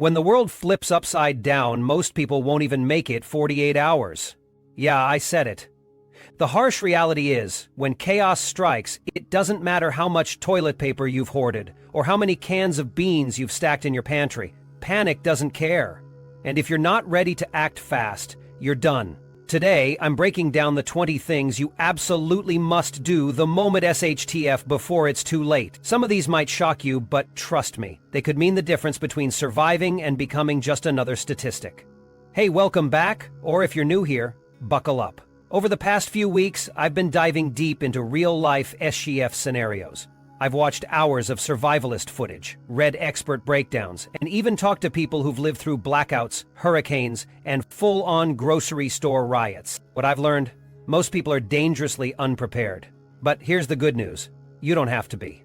When the world flips upside down, most people won't even make it 48 hours. Yeah, I said it. The harsh reality is, when chaos strikes, it doesn't matter how much toilet paper you've hoarded, or how many cans of beans you've stacked in your pantry. Panic doesn't care. And if you're not ready to act fast, you're done. Today, I'm breaking down the 20 things you absolutely must do the moment SHTF before it's too late. Some of these might shock you, but trust me, they could mean the difference between surviving and becoming just another statistic. Hey, welcome back, or if you're new here, buckle up. Over the past few weeks, I've been diving deep into real-life SHTF scenarios. I've watched hours of survivalist footage, read expert breakdowns, and even talked to people who've lived through blackouts, hurricanes, and full-on grocery store riots. What I've learned? Most people are dangerously unprepared. But here's the good news. You don't have to be.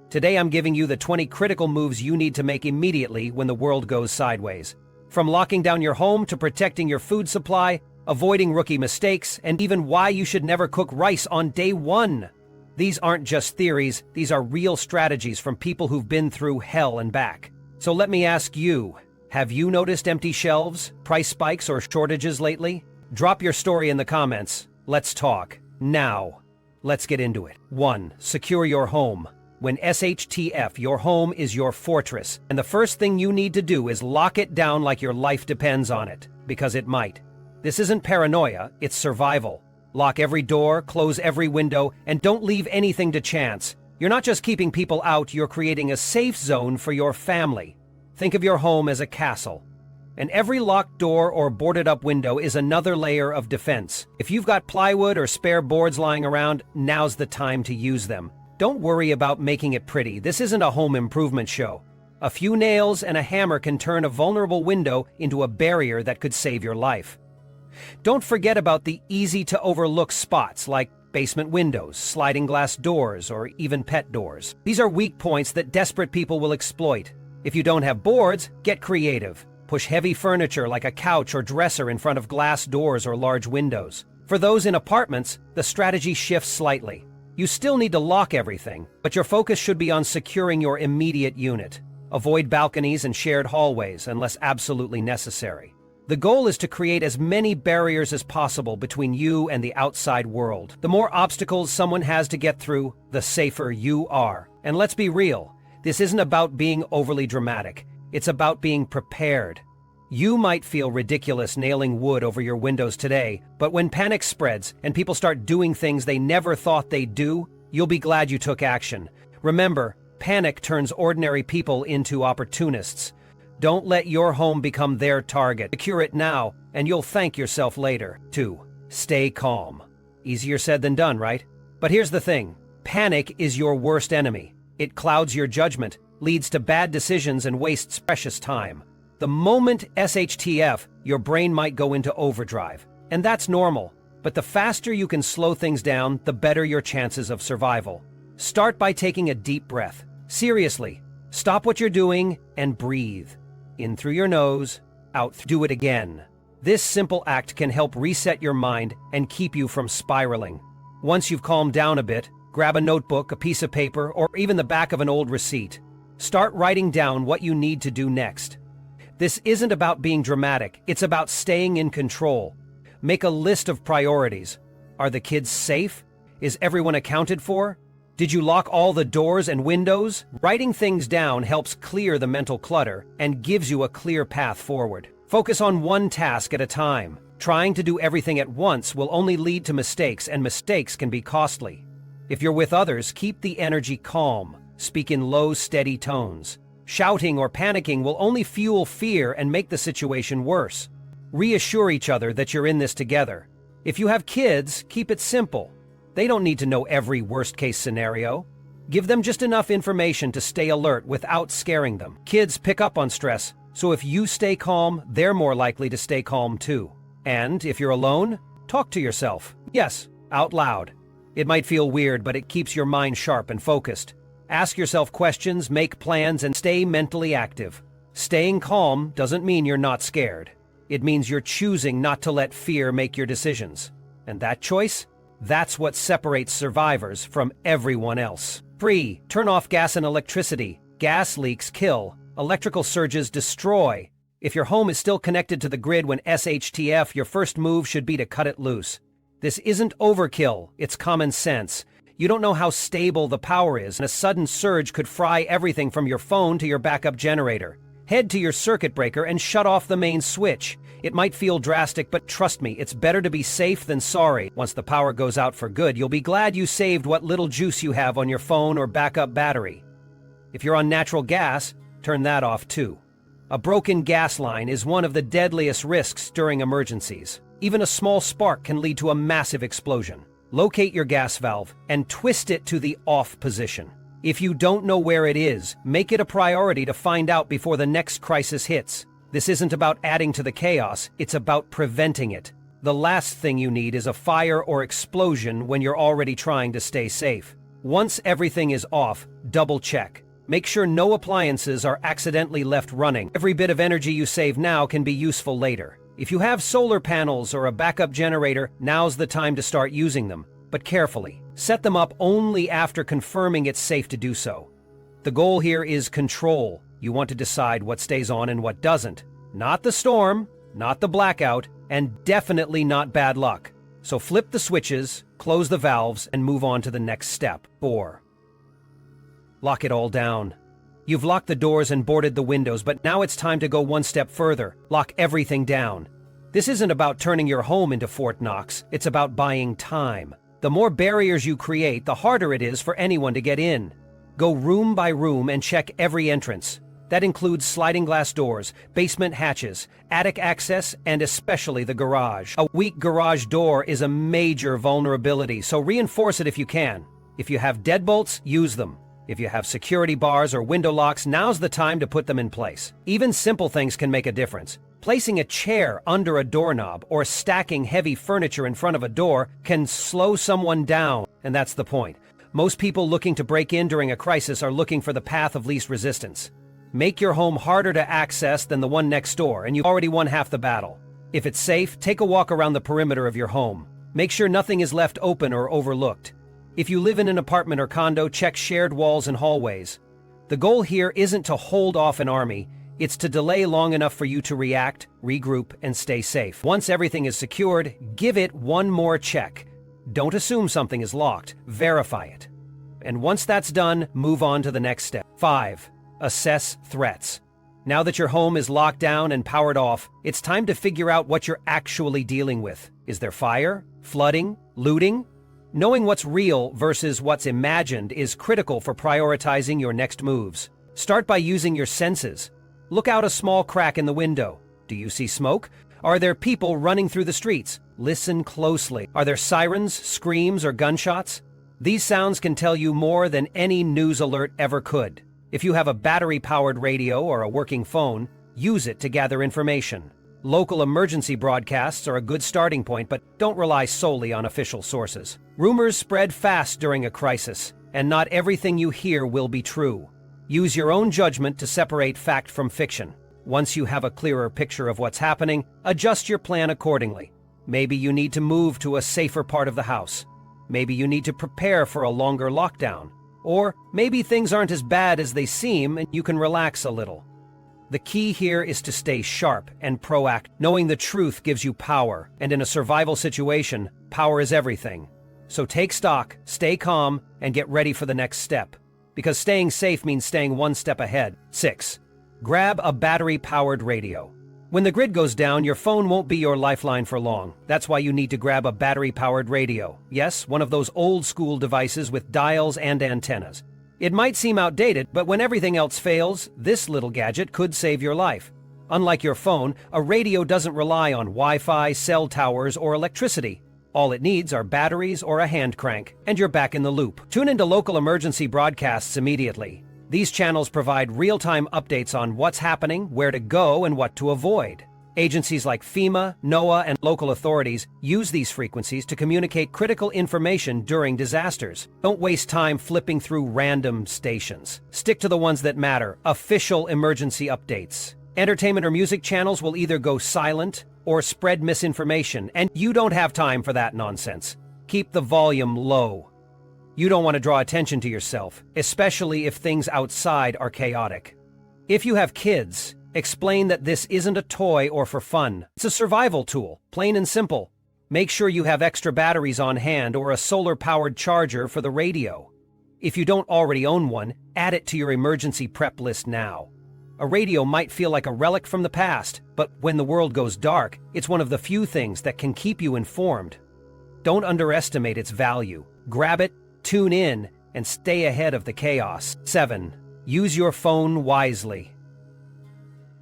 Today I'm giving you the 20 critical moves you need to make immediately when the world goes sideways. From locking down your home to protecting your food supply, avoiding rookie mistakes, and even why you should never cook rice on day one. These aren't just theories, these are real strategies from people who've been through hell and back. So let me ask you, have you noticed empty shelves, price spikes, or shortages lately? Drop your story in the comments. Let's talk. Now, let's get into it. 1. Secure your home. When SHTF, your home is your fortress, and the first thing you need to do is lock it down like your life depends on it, because it might. This isn't paranoia, it's survival. Lock every door, close every window, and don't leave anything to chance. You're not just keeping people out, you're creating a safe zone for your family. Think of your home as a castle. And every locked door or boarded-up window is another layer of defense. If you've got plywood or spare boards lying around, now's the time to use them. Don't worry about making it pretty. This isn't a home improvement show. A few nails and a hammer can turn a vulnerable window into a barrier that could save your life. Don't forget about the easy-to-overlook spots like basement windows, sliding glass doors, or even pet doors. These are weak points that desperate people will exploit. If you don't have boards, get creative. Push heavy furniture like a couch or dresser in front of glass doors or large windows. For those in apartments, the strategy shifts slightly. You still need to lock everything, but your focus should be on securing your immediate unit. Avoid balconies and shared hallways unless absolutely necessary. The goal is to create as many barriers as possible between you and the outside world. The more obstacles someone has to get through, the safer you are. And let's be real, this isn't about being overly dramatic. It's about being prepared. You might feel ridiculous nailing wood over your windows today, but when panic spreads and people start doing things they never thought they'd do, you'll be glad you took action. Remember, panic turns ordinary people into opportunists. Don't let your home become their target. Secure it now, and you'll thank yourself later. 2. Stay calm. Easier said than done, right? But here's the thing. Panic is your worst enemy. It clouds your judgment, leads to bad decisions, and wastes precious time. The moment SHTF, your brain might go into overdrive. And that's normal. But the faster you can slow things down, the better your chances of survival. Start by taking a deep breath. Seriously, stop what you're doing and breathe. In through your nose, out. Do it again. This simple act can help reset your mind and keep you from spiraling. Once you've calmed down a bit, grab a notebook, a piece of paper, or even the back of an old receipt. Start writing down what you need to do next. This isn't about being dramatic, it's about staying in control. Make a list of priorities. Are the kids safe? Is everyone accounted for? Did you lock all the doors and windows? Writing things down helps clear the mental clutter and gives you a clear path forward. Focus on one task at a time. Trying to do everything at once will only lead to mistakes, and mistakes can be costly. If you're with others, keep the energy calm. Speak in low, steady tones. Shouting or panicking will only fuel fear and make the situation worse. Reassure each other that you're in this together. If you have kids, keep it simple. They don't need to know every worst-case scenario. Give them just enough information to stay alert without scaring them. Kids pick up on stress, so if you stay calm, they're more likely to stay calm too. And if you're alone, talk to yourself. Yes, out loud. It might feel weird, but it keeps your mind sharp and focused. Ask yourself questions, make plans, and stay mentally active. Staying calm doesn't mean you're not scared. It means you're choosing not to let fear make your decisions. And that choice? That's what separates survivors from everyone else. 3. Turn off gas and electricity. Gas leaks kill, Electrical surges destroy. If your home is still connected to the grid when SHTF, your first move should be to cut it loose. This isn't overkill, it's common sense. You don't know how stable the power is, and a sudden surge could fry everything from your phone to your backup generator. Head to your circuit breaker and shut off the main switch. It might feel drastic, but trust me, it's better to be safe than sorry. Once the power goes out for good, you'll be glad you saved what little juice you have on your phone or backup battery. If you're on natural gas, turn that off too. A broken gas line is one of the deadliest risks during emergencies. Even a small spark can lead to a massive explosion. Locate your gas valve and twist it to the off position. If you don't know where it is, make it a priority to find out before the next crisis hits. This isn't about adding to the chaos, it's about preventing it. The last thing you need is a fire or explosion when you're already trying to stay safe. Once everything is off, double check. Make sure no appliances are accidentally left running. Every bit of energy you save now can be useful later. If you have solar panels or a backup generator, now's the time to start using them, but carefully. Set them up only after confirming it's safe to do so. The goal here is control. You want to decide what stays on and what doesn't. Not the storm, not the blackout, and definitely not bad luck. So flip the switches, close the valves, and move on to the next step. 4. Lock it all down. You've locked the doors and boarded the windows, but now it's time to go one step further. Lock everything down. This isn't about turning your home into Fort Knox, it's about buying time. The more barriers you create, the harder it is for anyone to get in. Go room by room and check every entrance. That includes sliding glass doors, basement hatches, attic access, and especially the garage. A weak garage door is a major vulnerability, so reinforce it if you can. If you have deadbolts, use them. If you have security bars or window locks, now's the time to put them in place. Even simple things can make a difference. Placing a chair under a doorknob or stacking heavy furniture in front of a door can slow someone down, and that's the point. Most people looking to break in during a crisis are looking for the path of least resistance. Make your home harder to access than the one next door, and you've already won half the battle. If it's safe, take a walk around the perimeter of your home. Make sure nothing is left open or overlooked. If you live in an apartment or condo, check shared walls and hallways. The goal here isn't to hold off an army, it's to delay long enough for you to react, regroup, and stay safe. Once everything is secured, give it one more check. Don't assume something is locked, verify it. And once that's done, move on to the next step. 5. Assess threats. Now that your home is locked down and powered off, it's time to figure out what you're actually dealing with. Is there fire? Flooding? Looting? Knowing what's real versus what's imagined is critical for prioritizing your next moves. Start by using your senses. Look out a small crack in the window. Do you see smoke? Are there people running through the streets? Listen closely. Are there sirens, screams, or gunshots? These sounds can tell you more than any news alert ever could. If you have a battery-powered radio or a working phone, use it to gather information. Local emergency broadcasts are a good starting point, but don't rely solely on official sources. Rumors spread fast during a crisis, and not everything you hear will be true. Use your own judgment to separate fact from fiction. Once you have a clearer picture of what's happening, adjust your plan accordingly. Maybe you need to move to a safer part of the house. Maybe you need to prepare for a longer lockdown. Or maybe things aren't as bad as they seem and you can relax a little. The key here is to stay sharp and proactive. Knowing the truth gives you power, and in a survival situation, power is everything. So take stock, stay calm, and get ready for the next step. Because staying safe means staying one step ahead. 6. Grab a battery-powered radio. When the grid goes down, your phone won't be your lifeline for long. That's why you need to grab a battery-powered radio. Yes, one of those old-school devices with dials and antennas. It might seem outdated, but when everything else fails, this little gadget could save your life. Unlike your phone, a radio doesn't rely on Wi-Fi, cell towers, or electricity. All it needs are batteries or a hand crank, and you're back in the loop. Tune into local emergency broadcasts immediately. These channels provide real-time updates on what's happening, where to go, and what to avoid. Agencies like FEMA, NOAA, and local authorities use these frequencies to communicate critical information during disasters. Don't waste time flipping through random stations. Stick to the ones that matter, official emergency updates. Entertainment or music channels will either go silent or spread misinformation, and you don't have time for that nonsense. Keep the volume low. You don't want to draw attention to yourself, especially if things outside are chaotic. If you have kids, explain that this isn't a toy or for fun. It's a survival tool, plain and simple. Make sure you have extra batteries on hand or a solar-powered charger for the radio. If you don't already own one, add it to your emergency prep list now. A radio might feel like a relic from the past, but when the world goes dark, it's one of the few things that can keep you informed. Don't underestimate its value. Grab it, tune in, and stay ahead of the chaos. 7. Use your phone wisely.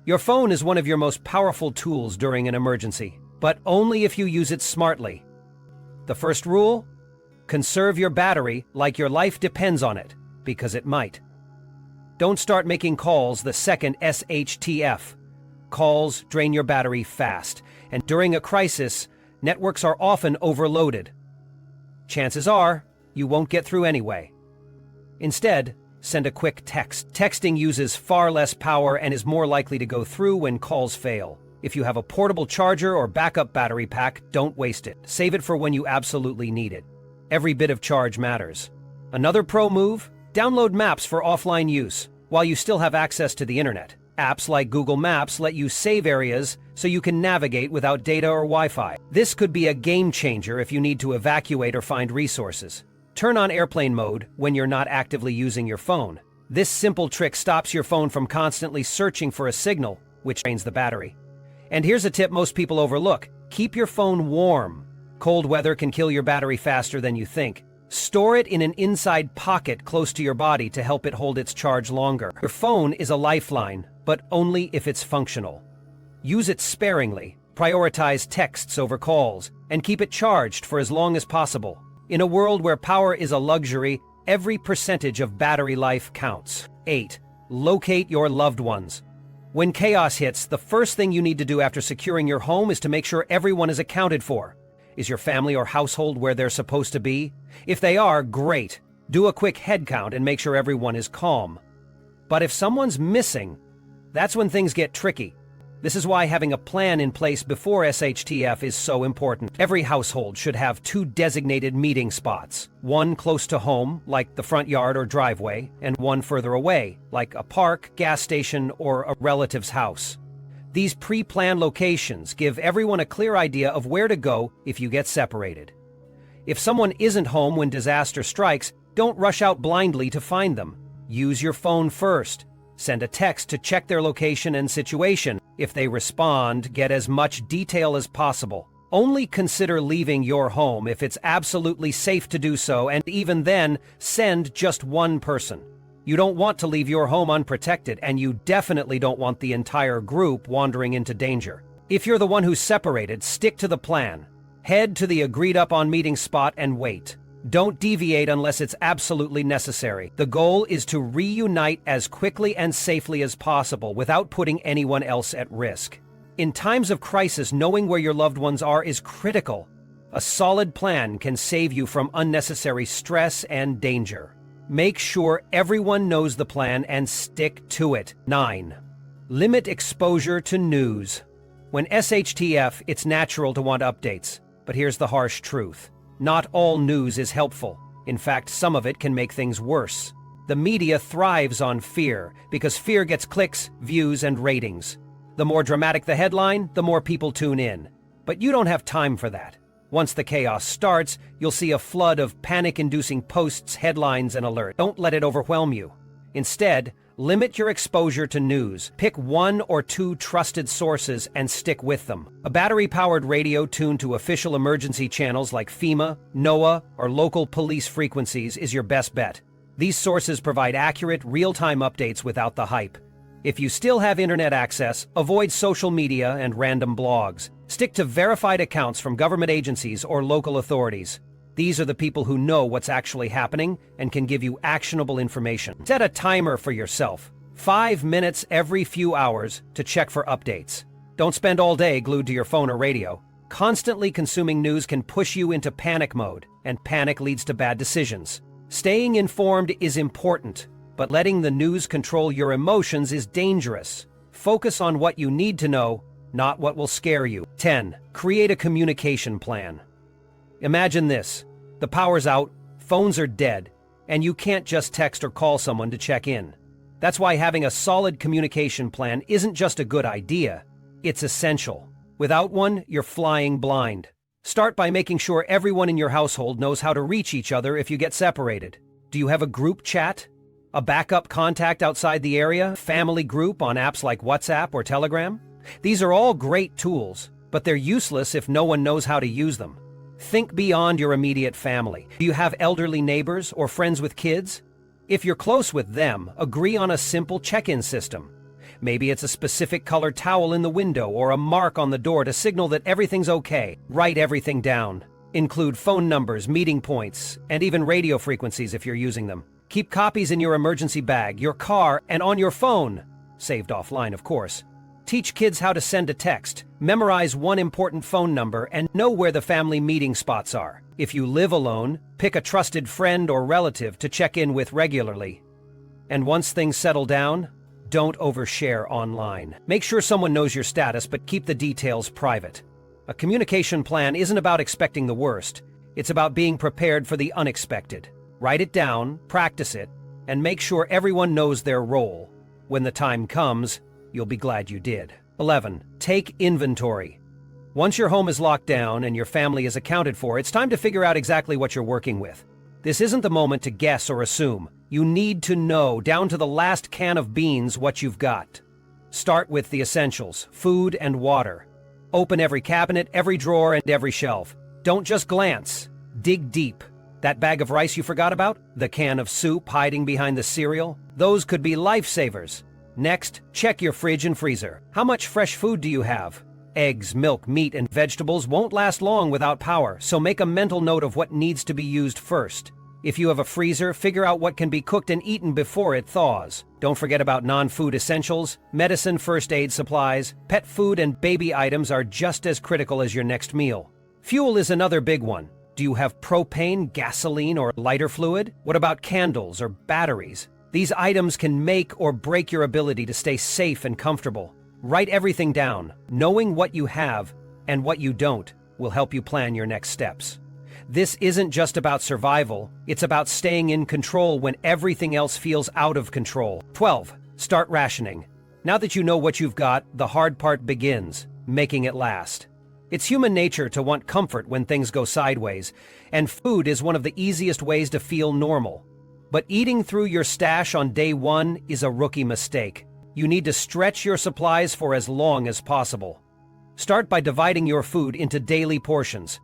Your phone is one of your most powerful tools during an emergency, but only if you use it smartly. The first rule? Conserve your battery like your life depends on it, because it might. Don't start making calls the second SHTF. Calls drain your battery fast, and during a crisis, networks are often overloaded. Chances are, you won't get through anyway. Instead, send a quick text. Texting uses far less power and is more likely to go through when calls fail. If you have a portable charger or backup battery pack, don't waste it. Save it for when you absolutely need it. Every bit of charge matters. Another pro move? Download maps for offline use, while you still have access to the internet. Apps like Google Maps let you save areas so you can navigate without data or Wi-Fi. This could be a game changer if you need to evacuate or find resources. Turn on airplane mode when you're not actively using your phone. This simple trick stops your phone from constantly searching for a signal, which drains the battery. And here's a tip most people overlook. Keep your phone warm. Cold weather can kill your battery faster than you think. Store it in an inside pocket close to your body to help it hold its charge longer. Your phone is a lifeline, but only if it's functional. Use it sparingly, prioritize texts over calls, and keep it charged for as long as possible. In a world where power is a luxury, every percentage of battery life counts. 8. Locate your loved ones. When chaos hits, the first thing you need to do after securing your home is to make sure everyone is accounted for. Is your family or household where they're supposed to be? If they are, great. Do a quick head count and make sure everyone is calm. But if someone's missing, that's when things get tricky. This is why having a plan in place before SHTF is so important. Every household should have 2 designated meeting spots. One close to home, like the front yard or driveway, and one further away, like a park, gas station, or a relative's house. These pre-planned locations give everyone a clear idea of where to go if you get separated. If someone isn't home when disaster strikes, don't rush out blindly to find them. Use your phone first. Send a text to check their location and situation. If they respond, get as much detail as possible. Only consider leaving your home if it's absolutely safe to do so, and even then, send just one person. You don't want to leave your home unprotected, and you definitely don't want the entire group wandering into danger. If you're the one who's separated, stick to the plan. Head to the agreed-upon meeting spot and wait. Don't deviate unless it's absolutely necessary. The goal is to reunite as quickly and safely as possible without putting anyone else at risk. In times of crisis, knowing where your loved ones are is critical. A solid plan can save you from unnecessary stress and danger. Make sure everyone knows the plan and stick to it. 9. Limit exposure to news. When SHTF, it's natural to want updates, but here's the harsh truth. Not all news is helpful. In fact, some of it can make things worse. The media thrives on fear because fear gets clicks, views, and ratings. The more dramatic the headline, the more people tune in. But you don't have time for that. Once the chaos starts, you'll see a flood of panic-inducing posts, headlines, and alerts. Don't let it overwhelm you. Instead, limit your exposure to news. Pick 1 or 2 trusted sources and stick with them. A battery-powered radio tuned to official emergency channels like FEMA, NOAA, or local police frequencies is your best bet. These sources provide accurate, real-time updates without the hype. If you still have internet access, avoid social media and random blogs. Stick to verified accounts from government agencies or local authorities. These are the people who know what's actually happening and can give you actionable information. Set a timer for yourself. 5 minutes every few hours to check for updates. Don't spend all day glued to your phone or radio. Constantly consuming news can push you into panic mode, and panic leads to bad decisions. Staying informed is important, but letting the news control your emotions is dangerous. Focus on what you need to know, not what will scare you. 10. Create a communication plan. Imagine this. The power's out, phones are dead, and you can't just text or call someone to check in. That's why having a solid communication plan isn't just a good idea, it's essential. Without one, you're flying blind. Start by making sure everyone in your household knows how to reach each other if you get separated. Do you have a group chat? A backup contact outside the area? Family group on apps like WhatsApp or Telegram? These are all great tools, but they're useless if no one knows how to use them. Think beyond your immediate family. Do you have elderly neighbors or friends with kids? If you're close with them, agree on a simple check-in system. Maybe it's a specific colored towel in the window or a mark on the door to signal that everything's okay. Write everything down. Include phone numbers, meeting points, and even radio frequencies if you're using them. Keep copies in your emergency bag, your car, and on your phone. Saved offline, of course. Teach kids how to send a text, memorize one important phone number, and know where the family meeting spots are. If you live alone, pick a trusted friend or relative to check in with regularly. And once things settle down, don't overshare online. Make sure someone knows your status, but keep the details private. A communication plan isn't about expecting the worst. It's about being prepared for the unexpected. Write it down, practice it, and make sure everyone knows their role. When the time comes, you'll be glad you did. 11. Take inventory. Once your home is locked down and your family is accounted for, it's time to figure out exactly what you're working with. This isn't the moment to guess or assume. You need to know, down to the last can of beans, what you've got. Start with the essentials, food and water. Open every cabinet, every drawer, and every shelf. Don't just glance. Dig deep. That bag of rice you forgot about? The can of soup hiding behind the cereal? Those could be lifesavers. Next, check your fridge and freezer. How much fresh food do you have? Eggs, milk, meat, and vegetables won't last long without power, so make a mental note of what needs to be used first. If you have a freezer, figure out what can be cooked and eaten before it thaws. Don't forget about non-food essentials, medicine, first aid supplies, pet food, and baby items are just as critical as your next meal. Fuel is another big one. Do you have propane, gasoline, or lighter fluid? What about candles or batteries? These items can make or break your ability to stay safe and comfortable. Write everything down. Knowing what you have and what you don't will help you plan your next steps. This isn't just about survival, it's about staying in control when everything else feels out of control. 12. Start rationing. Now that you know what you've got, the hard part begins, making it last. It's human nature to want comfort when things go sideways, and food is one of the easiest ways to feel normal. But eating through your stash on day one is a rookie mistake. You need to stretch your supplies for as long as possible. Start by dividing your food into daily portions.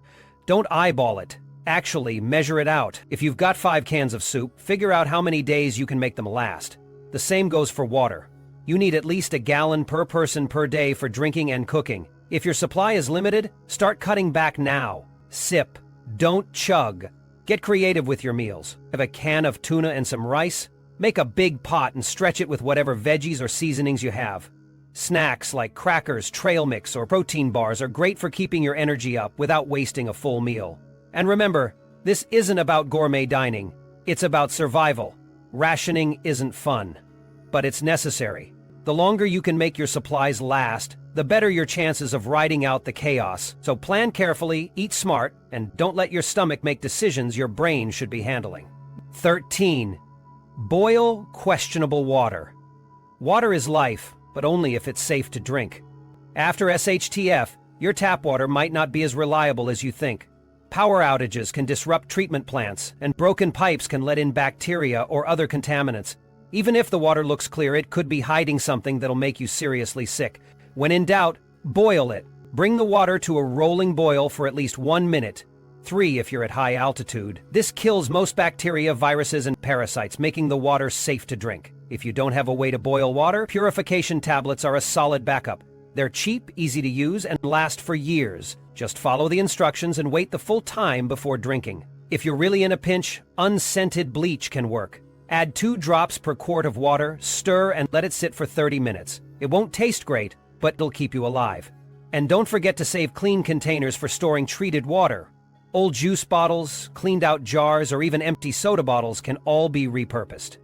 Don't eyeball it. Actually, measure it out. If you've got 5 cans of soup, figure out how many days you can make them last. The same goes for water. You need at least a gallon per person per day for drinking and cooking. If your supply is limited, start cutting back now. Sip. Don't chug. Get creative with your meals. Have a can of tuna and some rice? Make a big pot and stretch it with whatever veggies or seasonings you have. Snacks like crackers, trail mix, or protein bars are great for keeping your energy up without wasting a full meal. And remember, this isn't about gourmet dining. It's about survival. Rationing isn't fun, but it's necessary. The longer you can make your supplies last, the better your chances of riding out the chaos. So plan carefully, eat smart, and don't let your stomach make decisions your brain should be handling. 13. Boil questionable water. Water is life, but only if it's safe to drink. After SHTF, your tap water might not be as reliable as you think. Power outages can disrupt treatment plants, and broken pipes can let in bacteria or other contaminants. Even if the water looks clear, it could be hiding something that'll make you seriously sick. When in doubt, boil it. Bring the water to a rolling boil for at least 1 minute. 3 if you're at high altitude. This kills most bacteria, viruses, and parasites, making the water safe to drink. If you don't have a way to boil water, purification tablets are a solid backup. They're cheap, easy to use, and last for years. Just follow the instructions and wait the full time before drinking. If you're really in a pinch, unscented bleach can work. Add 2 drops per quart of water, stir, and let it sit for 30 minutes. It won't taste great, but it'll keep you alive. And don't forget to save clean containers for storing treated water. Old juice bottles, cleaned out jars, or even empty soda bottles can all be repurposed.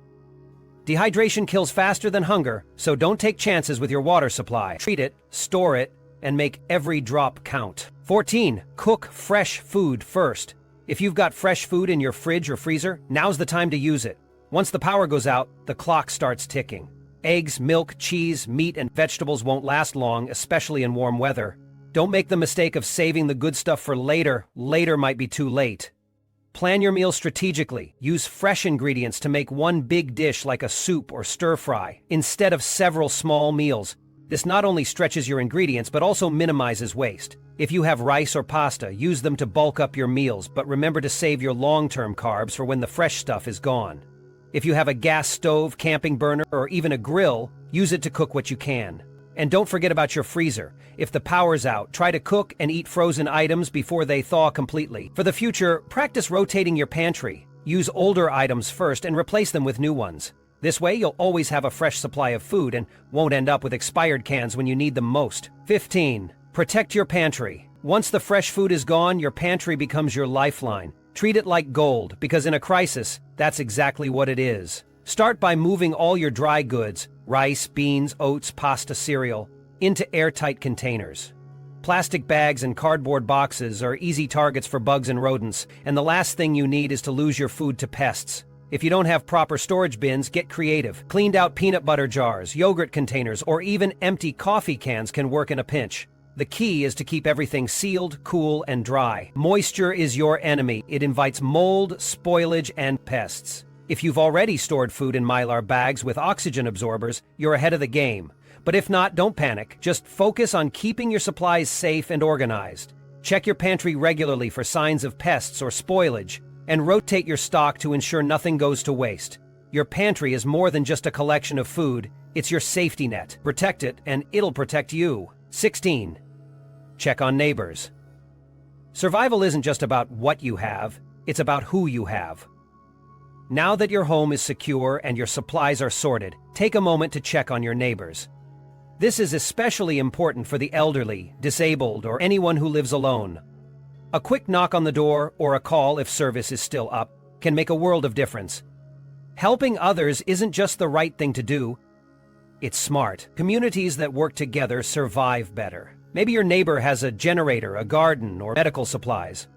Dehydration kills faster than hunger, so don't take chances with your water supply. Treat it, store it, and make every drop count. 14. Cook fresh food first. If you've got fresh food in your fridge or freezer, now's the time to use it. Once the power goes out, the clock starts ticking. Eggs, milk, cheese, meat, and vegetables won't last long, especially in warm weather. Don't make the mistake of saving the good stuff for later. Later might be too late. Plan your meals strategically. Use fresh ingredients to make one big dish like a soup or stir-fry, instead of several small meals. This not only stretches your ingredients, but also minimizes waste. If you have rice or pasta, use them to bulk up your meals, but remember to save your long-term carbs for when the fresh stuff is gone. If you have a gas stove, camping burner, or even a grill, use it to cook what you can. And don't forget about your freezer. If the power's out, try to cook and eat frozen items before they thaw completely. For the future, practice rotating your pantry. Use older items first and replace them with new ones. This way, you'll always have a fresh supply of food and won't end up with expired cans when you need them most. 15. Protect your pantry. Once the fresh food is gone, your pantry becomes your lifeline. Treat it like gold, because in a crisis, that's exactly what it is. Start by moving all your dry goods, rice, beans, oats, pasta, cereal, into airtight containers. Plastic bags and cardboard boxes are easy targets for bugs and rodents, and the last thing you need is to lose your food to pests. If you don't have proper storage bins, get creative. Cleaned out peanut butter jars, yogurt containers, or even empty coffee cans can work in a pinch. The key is to keep everything sealed, cool, and dry. Moisture is your enemy. It invites mold, spoilage, and pests. If you've already stored food in Mylar bags with oxygen absorbers, you're ahead of the game. But if not, don't panic. Just focus on keeping your supplies safe and organized. Check your pantry regularly for signs of pests or spoilage, and rotate your stock to ensure nothing goes to waste. Your pantry is more than just a collection of food. It's your safety net. Protect it, and it'll protect you. 16. Check on neighbors. Survival isn't just about what you have, it's about who you have. Now that your home is secure and your supplies are sorted, take a moment to check on your neighbors. This is especially important for the elderly, disabled, or anyone who lives alone. A quick knock on the door, or a call if service is still up, can make a world of difference. Helping others isn't just the right thing to do, it's smart. Communities that work together survive better. Maybe your neighbor has a generator, a garden, or medical supplies.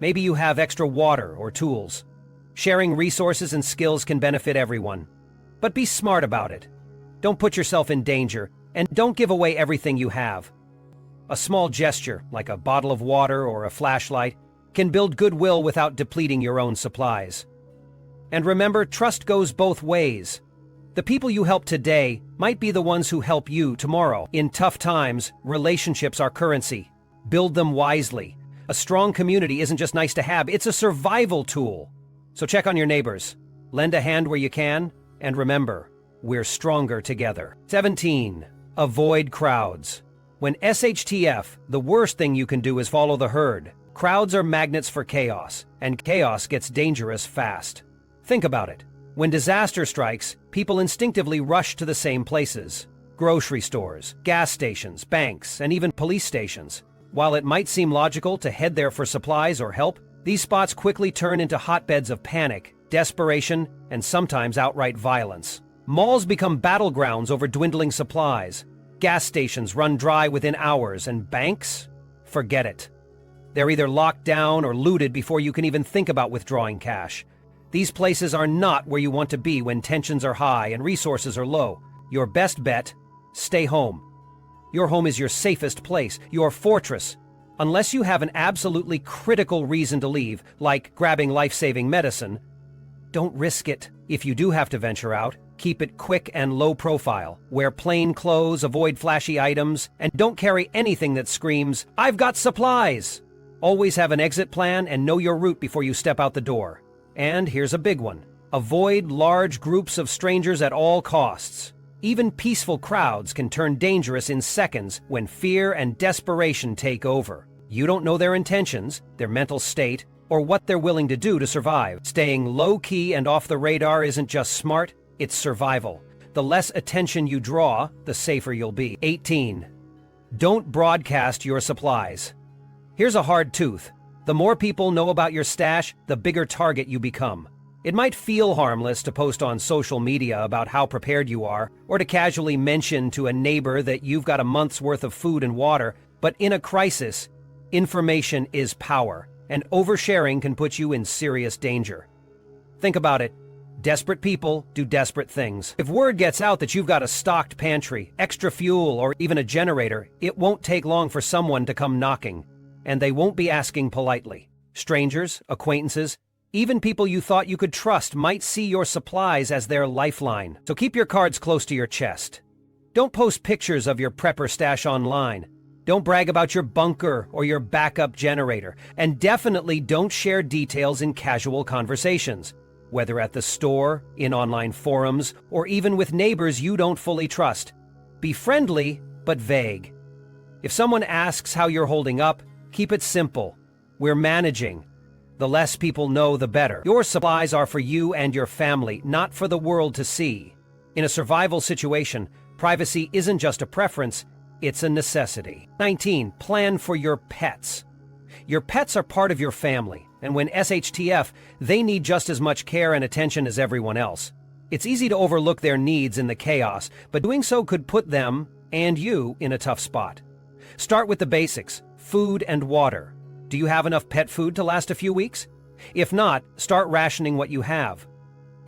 Maybe you have extra water or tools. Sharing resources and skills can benefit everyone. But be smart about it. Don't put yourself in danger, and don't give away everything you have. A small gesture, like a bottle of water or a flashlight, can build goodwill without depleting your own supplies. And remember, trust goes both ways. The people you help today might be the ones who help you tomorrow. In tough times, relationships are currency. Build them wisely. A strong community isn't just nice to have, it's a survival tool. So check on your neighbors. Lend a hand where you can, and remember, we're stronger together. 17. Avoid crowds. When SHTF, the worst thing you can do is follow the herd. Crowds are magnets for chaos, and chaos gets dangerous fast. Think about it. When disaster strikes, people instinctively rush to the same places. Grocery stores, gas stations, banks, and even police stations. While it might seem logical to head there for supplies or help, these spots quickly turn into hotbeds of panic, desperation, and sometimes outright violence. Malls become battlegrounds over dwindling supplies. Gas stations run dry within hours, and banks? Forget it. They're either locked down or looted before you can even think about withdrawing cash. These places are not where you want to be when tensions are high and resources are low. Your best bet, stay home. Your home is your safest place, your fortress. Unless you have an absolutely critical reason to leave, like grabbing life-saving medicine, don't risk it. If you do have to venture out, keep it quick and low profile. Wear plain clothes, avoid flashy items, and don't carry anything that screams, "I've got supplies!" Always have an exit plan and know your route before you step out the door. And here's a big one. Avoid large groups of strangers at all costs. Even peaceful crowds can turn dangerous in seconds when fear and desperation take over. You don't know their intentions, their mental state, or what they're willing to do to survive. Staying low-key and off the radar isn't just smart, it's survival. The less attention you draw, the safer you'll be. 18. Don't broadcast your supplies. Here's a hard truth. The more people know about your stash, the bigger target you become. It might feel harmless to post on social media about how prepared you are, or to casually mention to a neighbor that you've got a month's worth of food and water, but in a crisis, information is power, and oversharing can put you in serious danger. Think about it. Desperate people do desperate things. If word gets out that you've got a stocked pantry, extra fuel, or even a generator, it won't take long for someone to come knocking. And they won't be asking politely. Strangers, acquaintances, even people you thought you could trust might see your supplies as their lifeline. So keep your cards close to your chest. Don't post pictures of your prepper stash online. Don't brag about your bunker or your backup generator. And definitely don't share details in casual conversations, whether at the store, in online forums, or even with neighbors you don't fully trust. Be friendly, but vague. If someone asks how you're holding up, keep it simple. We're managing. The less people know, the better. Your supplies are for you and your family, not for the world to see. In a survival situation, privacy isn't just a preference, it's a necessity. 19. Plan for your pets. Your pets are part of your family, and when SHTF, they need just as much care and attention as everyone else. It's easy to overlook their needs in the chaos, but doing so could put them, and you, in a tough spot. Start with the basics: food and water. Do you have enough pet food to last a few weeks? If not, start rationing what you have.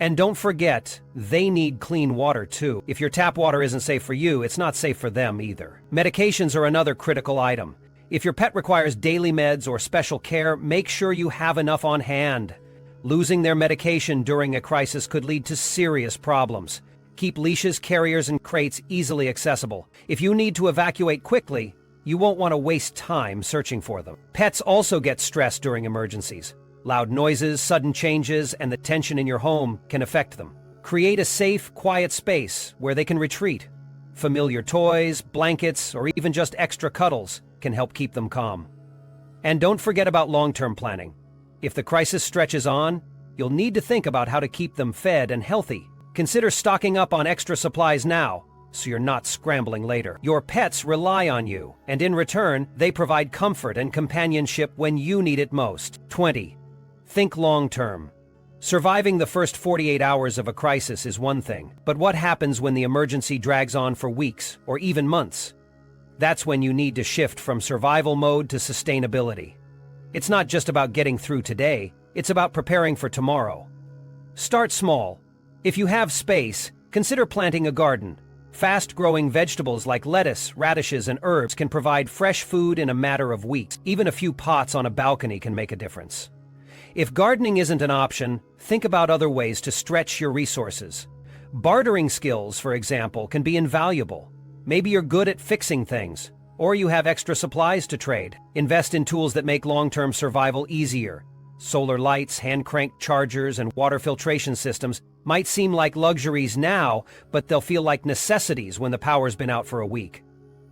And don't forget, they need clean water too. If your tap water isn't safe for you, it's not safe for them either. Medications are another critical item. If your pet requires daily meds or special care, make sure you have enough on hand. Losing their medication during a crisis could lead to serious problems. Keep leashes, carriers, and crates easily accessible. If you need to evacuate quickly, you won't want to waste time searching for them. Pets also get stressed during emergencies. Loud noises, sudden changes, and the tension in your home can affect them. Create a safe, quiet space where they can retreat. Familiar toys, blankets, or even just extra cuddles can help keep them calm. And don't forget about long-term planning. If the crisis stretches on, you'll need to think about how to keep them fed and healthy. Consider stocking up on extra supplies now, so you're not scrambling later. Your pets rely on you, and in return, they provide comfort and companionship when you need it most. 20. Think long-term. Surviving the first 48 hours of a crisis is one thing, but what happens when the emergency drags on for weeks or even months? That's when you need to shift from survival mode to sustainability. It's not just about getting through today, it's about preparing for tomorrow. Start small. If you have space, consider planting a garden. Fast-growing vegetables like lettuce, radishes, and herbs can provide fresh food in a matter of weeks. Even a few pots on a balcony can make a difference. If gardening isn't an option, think about other ways to stretch your resources. Bartering skills, for example, can be invaluable. Maybe you're good at fixing things, or you have extra supplies to trade. Invest in tools that make long-term survival easier. Solar lights, hand-cranked chargers, and water filtration systems might seem like luxuries now, but they'll feel like necessities when the power's been out for a week.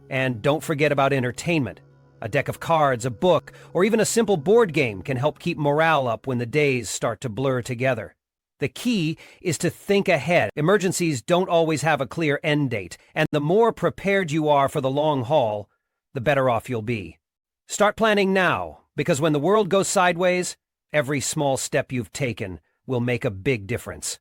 And don't forget about entertainment. A deck of cards, a book, or even a simple board game can help keep morale up when the days start to blur together. The key is to think ahead. Emergencies don't always have a clear end date, and the more prepared you are for the long haul, the better off you'll be. Start planning now, because when the world goes sideways, every small step you've taken will make a big difference.